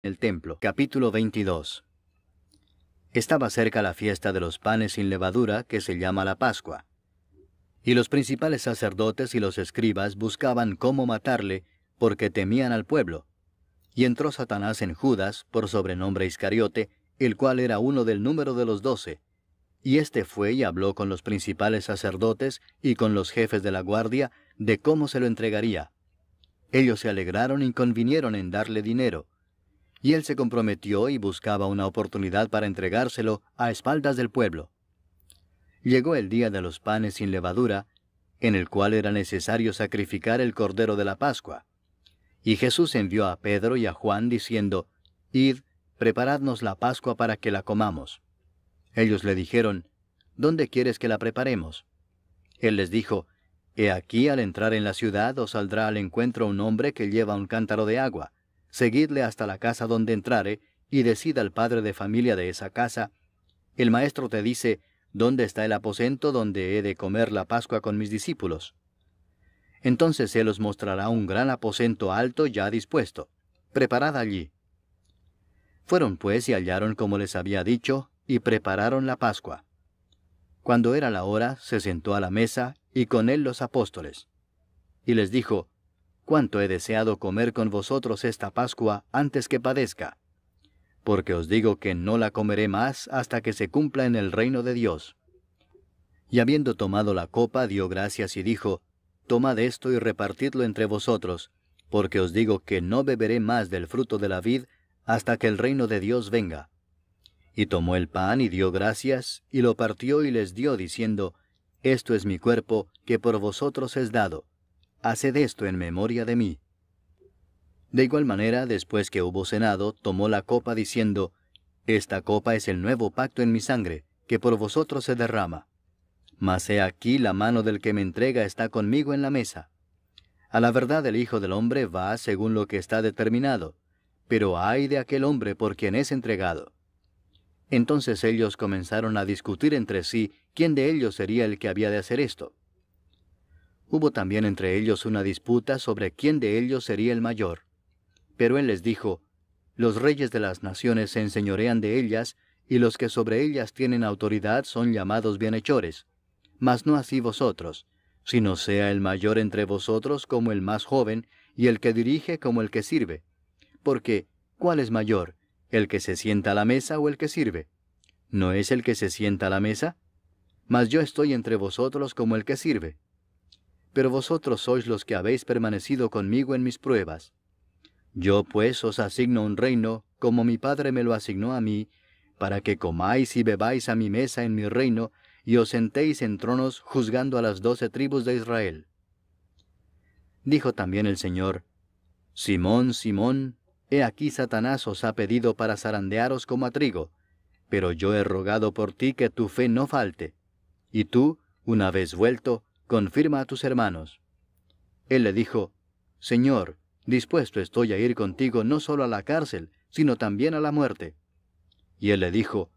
El templo. Capítulo 22. Estaba cerca la fiesta de los panes sin levadura, que se llama la Pascua. Y los principales sacerdotes y los escribas buscaban cómo matarle, porque temían al pueblo. Y entró Satanás en Judas, por sobrenombre Iscariote, el cual era uno del número de los 12. Y éste fue y habló con los principales sacerdotes y con los jefes de la guardia, de cómo se lo entregaría. Ellos se alegraron y convinieron en darle dinero. Y él se comprometió y buscaba una oportunidad para entregárselo a espaldas del pueblo. Llegó el día de los panes sin levadura, en el cual era necesario sacrificar el cordero de la Pascua. Y Jesús envió a Pedro y a Juan diciendo, «Id, preparadnos la Pascua para que la comamos». Ellos le dijeron, «¿Dónde quieres que la preparemos?» Él les dijo, «He aquí, al entrar en la ciudad os saldrá al encuentro un hombre que lleva un cántaro de agua. Seguidle hasta la casa donde entrare, y decid al padre de familia de esa casa, el maestro te dice, ¿dónde está el aposento donde he de comer la Pascua con mis discípulos? Entonces él os mostrará un gran aposento alto ya dispuesto. Preparad allí». Fueron pues y hallaron como les había dicho, y prepararon la Pascua. Cuando era la hora, se sentó a la mesa, y con él los apóstoles. Y les dijo, «Cuánto he deseado comer con vosotros esta Pascua antes que padezca. Porque os digo que no la comeré más hasta que se cumpla en el reino de Dios». Y habiendo tomado la copa, dio gracias y dijo, «Tomad esto y repartidlo entre vosotros, porque os digo que no beberé más del fruto de la vid hasta que el reino de Dios venga». Y tomó el pan y dio gracias, y lo partió y les dio, diciendo, «Esto es mi cuerpo, que por vosotros es dado. Haced esto en memoria de mí». De igual manera, después que hubo cenado, tomó la copa diciendo, «Esta copa es el nuevo pacto en mi sangre, que por vosotros se derrama. Mas he aquí la mano del que me entrega está conmigo en la mesa. A la verdad el Hijo del Hombre va según lo que está determinado, pero ay de aquel hombre por quien es entregado». Entonces ellos comenzaron a discutir entre sí quién de ellos sería el que había de hacer esto. Hubo también entre ellos una disputa sobre quién de ellos sería el mayor. Pero él les dijo, «Los reyes de las naciones se enseñorean de ellas, y los que sobre ellas tienen autoridad son llamados bienhechores. Mas no así vosotros, sino sea el mayor entre vosotros como el más joven, y el que dirige como el que sirve. Porque, ¿cuál es mayor, el que se sienta a la mesa o el que sirve? ¿No es el que se sienta a la mesa? Mas yo estoy entre vosotros como el que sirve. Pero vosotros sois los que habéis permanecido conmigo en mis pruebas. Yo pues os asigno un reino, como mi Padre me lo asignó a mí, para que comáis y bebáis a mi mesa en mi reino, y os sentéis en tronos juzgando a las 12 tribus de Israel. Dijo también el Señor, «Simón, Simón, he aquí Satanás os ha pedido para zarandearos como a trigo, pero yo he rogado por ti que tu fe no falte. Y tú, una vez vuelto, confirma a tus hermanos». Él le dijo, «Señor, dispuesto estoy a ir contigo no solo a la cárcel, sino también a la muerte». Y él le dijo,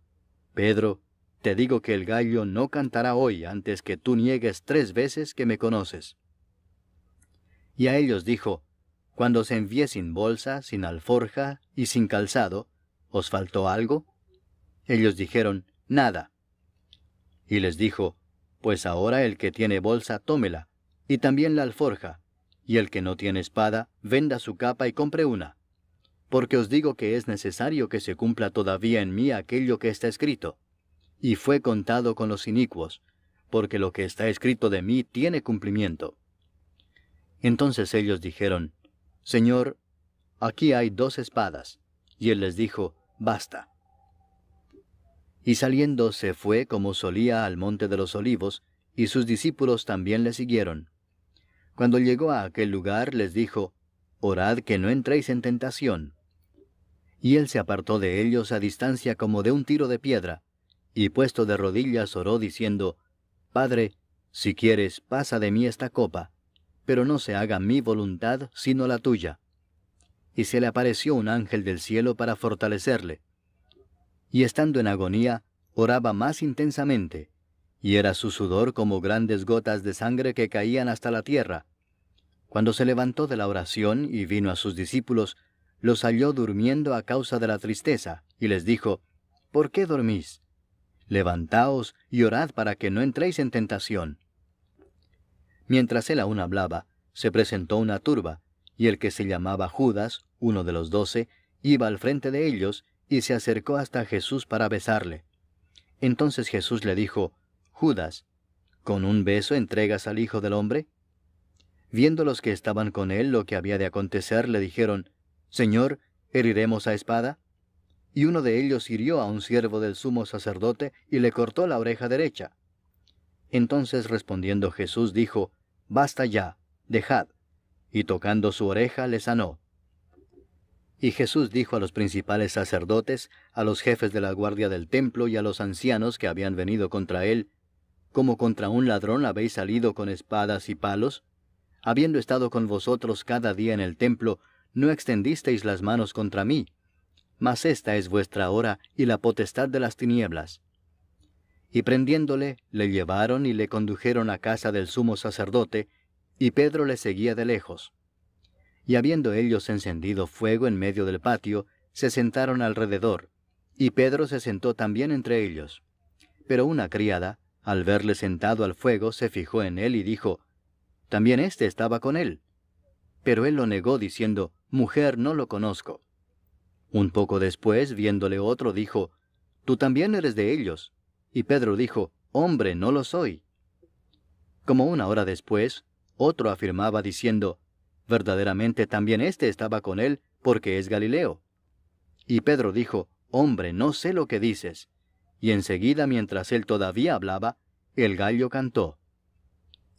«Pedro, te digo que el gallo no cantará hoy antes que tú niegues 3 veces que me conoces». Y a ellos dijo, «Cuando os envié sin bolsa, sin alforja y sin calzado, ¿os faltó algo?» Ellos dijeron, «Nada». Y les dijo, «Pues ahora el que tiene bolsa, tómela, y también la alforja, y el que no tiene espada, venda su capa y compre una. Porque os digo que es necesario que se cumpla todavía en mí aquello que está escrito. Y fue contado con los inicuos, porque lo que está escrito de mí tiene cumplimiento». Entonces ellos dijeron, «Señor, aquí hay 2 espadas». Y él les dijo, «Basta». Y saliendo se fue como solía al monte de los olivos, y sus discípulos también le siguieron. Cuando llegó a aquel lugar les dijo, «Orad que no entréis en tentación». Y él se apartó de ellos a distancia como de un tiro de piedra, y puesto de rodillas oró diciendo, «Padre, si quieres, pasa de mí esta copa, pero no se haga mi voluntad sino la tuya». Y se le apareció un ángel del cielo para fortalecerle. Y estando en agonía, oraba más intensamente, y era su sudor como grandes gotas de sangre que caían hasta la tierra. Cuando se levantó de la oración y vino a sus discípulos, los halló durmiendo a causa de la tristeza, y les dijo, ¿por qué dormís? Levantaos y orad para que no entréis en tentación. Mientras él aún hablaba, se presentó una turba, y el que se llamaba Judas, uno de los 12, iba al frente de ellos, y se acercó hasta Jesús para besarle. Entonces Jesús le dijo, Judas, ¿con un beso entregas al Hijo del Hombre? Viendo los que estaban con él lo que había de acontecer, le dijeron, Señor, ¿heriremos a espada? Y uno de ellos hirió a un siervo del sumo sacerdote y le cortó la oreja derecha. Entonces respondiendo Jesús dijo, Basta ya, dejad. Y tocando su oreja le sanó. Y Jesús dijo a los principales sacerdotes, a los jefes de la guardia del templo y a los ancianos que habían venido contra él, ¿como contra un ladrón habéis salido con espadas y palos? Habiendo estado con vosotros cada día en el templo, no extendisteis las manos contra mí. Mas esta es vuestra hora y la potestad de las tinieblas. Y prendiéndole, le llevaron y le condujeron a casa del sumo sacerdote, y Pedro le seguía de lejos. Y habiendo ellos encendido fuego en medio del patio, se sentaron alrededor, y Pedro se sentó también entre ellos. Pero una criada, al verle sentado al fuego, se fijó en él y dijo, También éste estaba con él. Pero él lo negó, diciendo, Mujer, no lo conozco. Un poco después, viéndole otro, dijo, Tú también eres de ellos. Y Pedro dijo, Hombre, no lo soy. Como una hora después, otro afirmaba diciendo, Verdaderamente también éste estaba con él, porque es Galileo. Y Pedro dijo, Hombre, no sé lo que dices. Y enseguida, mientras él todavía hablaba, el gallo cantó.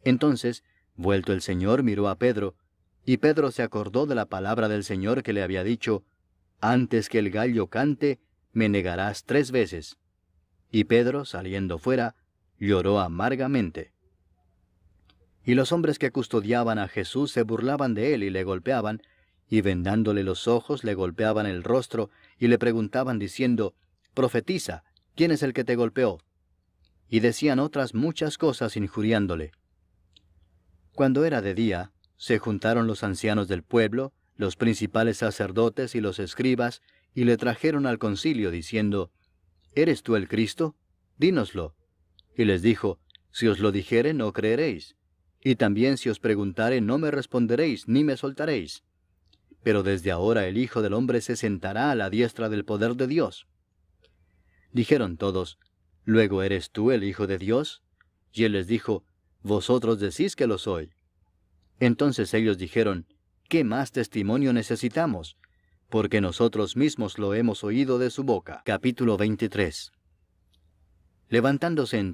Entonces, vuelto el Señor, miró a Pedro, y Pedro se acordó de la palabra del Señor que le había dicho, Antes que el gallo cante, me negarás 3 veces. Y Pedro, saliendo fuera, lloró amargamente. Y los hombres que custodiaban a Jesús se burlaban de él y le golpeaban, y vendándole los ojos le golpeaban el rostro, y le preguntaban diciendo, Profetiza, ¿quién es el que te golpeó? Y decían otras muchas cosas injuriándole. Cuando era de día, se juntaron los ancianos del pueblo, los principales sacerdotes y los escribas, y le trajeron al concilio diciendo, ¿Eres tú el Cristo? Dínoslo. Y les dijo, Si os lo dijere, no creeréis. Y también si os preguntare, no me responderéis, ni me soltaréis. Pero desde ahora el Hijo del Hombre se sentará a la diestra del poder de Dios. Dijeron todos, ¿Luego eres tú el Hijo de Dios? Y él les dijo, Vosotros decís que lo soy. Entonces ellos dijeron, ¿Qué más testimonio necesitamos? Porque nosotros mismos lo hemos oído de su boca. Capítulo 23. Levantándose